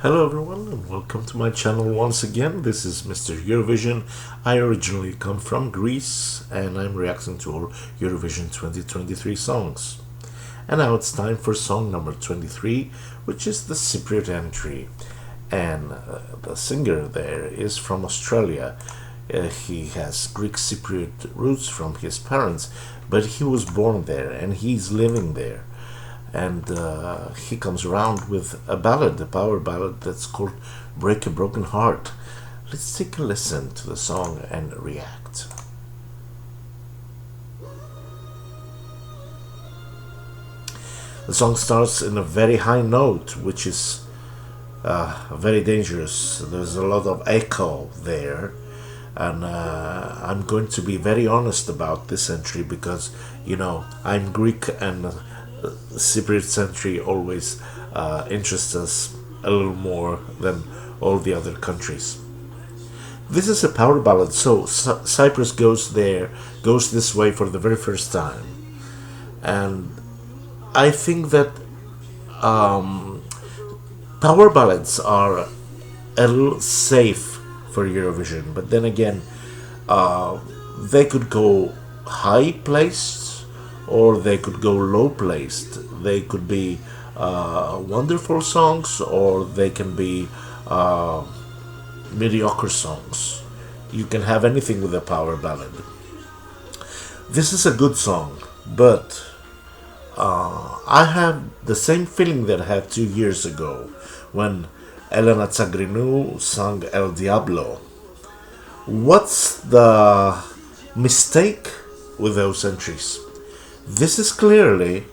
Hello everyone and welcome to my channel once again. This is Mr. Eurovision. I originally come from Greece and I'm reacting to all Eurovision 2023 songs. And now it's time for song number 23, which is the Cypriot entry. And the singer there is from Australia. He has Greek Cypriot roots from his parents, but he was born there and he's living there. And he comes around with a ballad, a power ballad that's called Break a Broken Heart. Let's take a listen to the song and react. The song starts in a very high note, which is very dangerous. There's a lot of echo there. And I'm going to be very honest about this entry because, I'm Greek and Cypriot century always interests us a little more than all the other countries. This is a power ballad, so Cyprus goes this way for the very first time, and I think that power ballads are a little safe for Eurovision, but then again, they could go high placed or they could go low placed. They could be wonderful songs or they can be mediocre songs. You can have anything with a power ballad. This is a good song, but I have the same feeling that I had 2 years ago when Elena Tsagrinou sang El Diablo. What's the mistake with those entries? This is clearly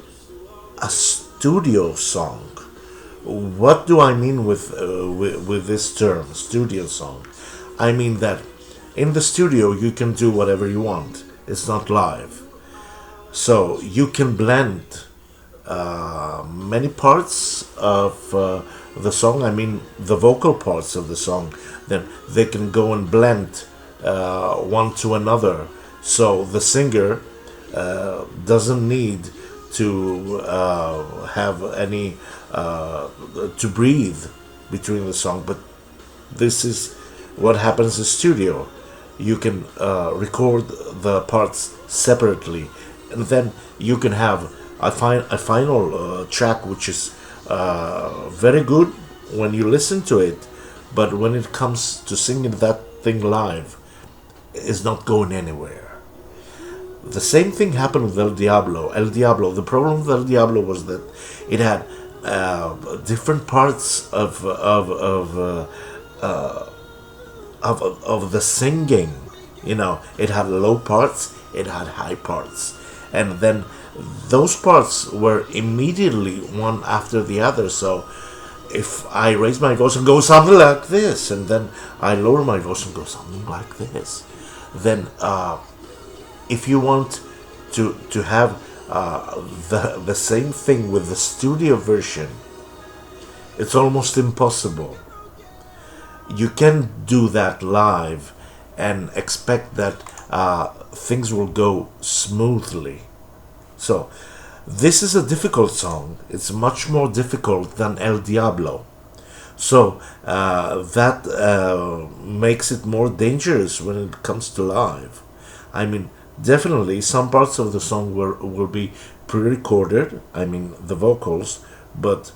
a studio song. What do I mean with this term, studio song? I mean that in the studio you can do whatever you want. It's not live. So you can blend many parts of the song. I mean the vocal parts of the song. Then they can go and blend one to another. So the singer doesn't need to have any to breathe between the song, but this is what happens in studio. You can record the parts separately, and then you can have a final track which is very good when you listen to it, but when it comes to singing that thing live, it's not going anywhere. The same thing happened with El Diablo. El Diablo. The problem with El Diablo was that it had different parts of the singing. It had low parts, it had high parts, and then those parts were immediately one after the other. So if I raise my voice and go something like this, and then I lower my voice and go something like this, then if you want to have the same thing with the studio version, it's almost impossible. You can do that live and expect that things will go smoothly. So this is a difficult song. It's much more difficult than El Diablo. So that makes it more dangerous when it comes to live. I mean, definitely some parts of the song will be pre-recorded, I mean the vocals, but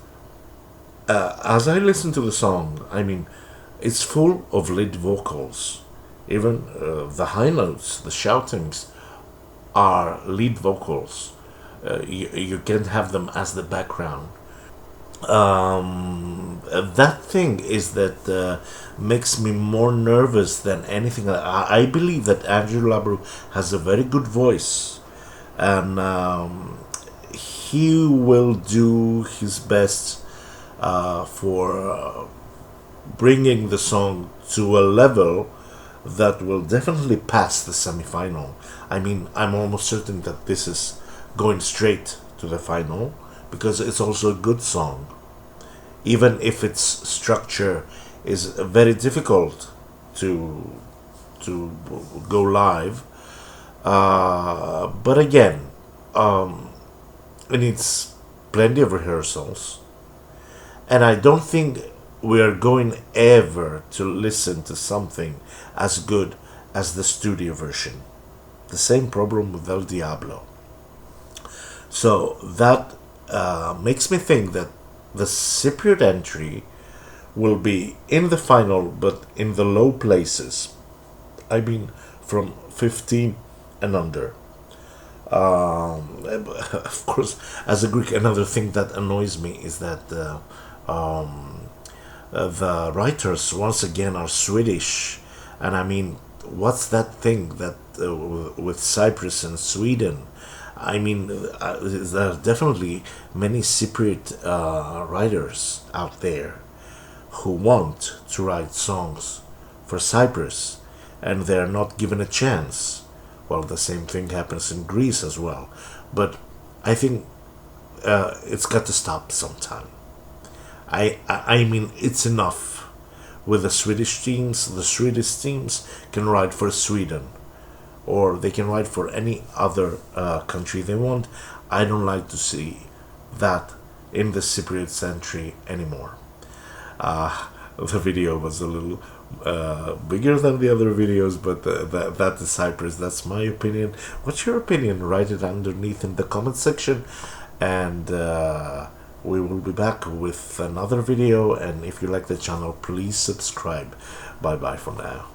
as I listen to the song, I mean it's full of lead vocals. Even the high notes, the shoutings are lead vocals. You can't have them as the background. That thing is that makes me more nervous than anything. I believe that Andrew Labru has a very good voice, and he will do his best for bringing the song to a level that will definitely pass the semi-final. I mean, I'm almost certain that this is going straight to the final because it's also a good song, even if its structure is very difficult to go live. But again, it needs plenty of rehearsals, and I don't think we are going ever to listen to something as good as the studio version. The same problem with El Diablo. So that makes me think that the Cypriot entry will be in the final, but in the low places. I mean, from 15 and under. Of course, as a Greek, another thing that annoys me is that the writers once again are Swedish, and I mean, what's that thing that with Cyprus and Sweden? I mean, there are definitely many Cypriot writers out there who want to write songs for Cyprus, and they're not given a chance. Well, the same thing happens in Greece as well, but I think it's got to stop sometime. I mean, it's enough with the Swedish teams. The Swedish teams can write for Sweden, or they can write for any other country they want. I don't like to see that in the Cypriot century anymore. The video was a little bigger than the other videos, but that is Cyprus. That's my opinion. What's your opinion? Write it underneath in the comment section, and we will be back with another video. And if you like the channel, please subscribe. Bye bye for now.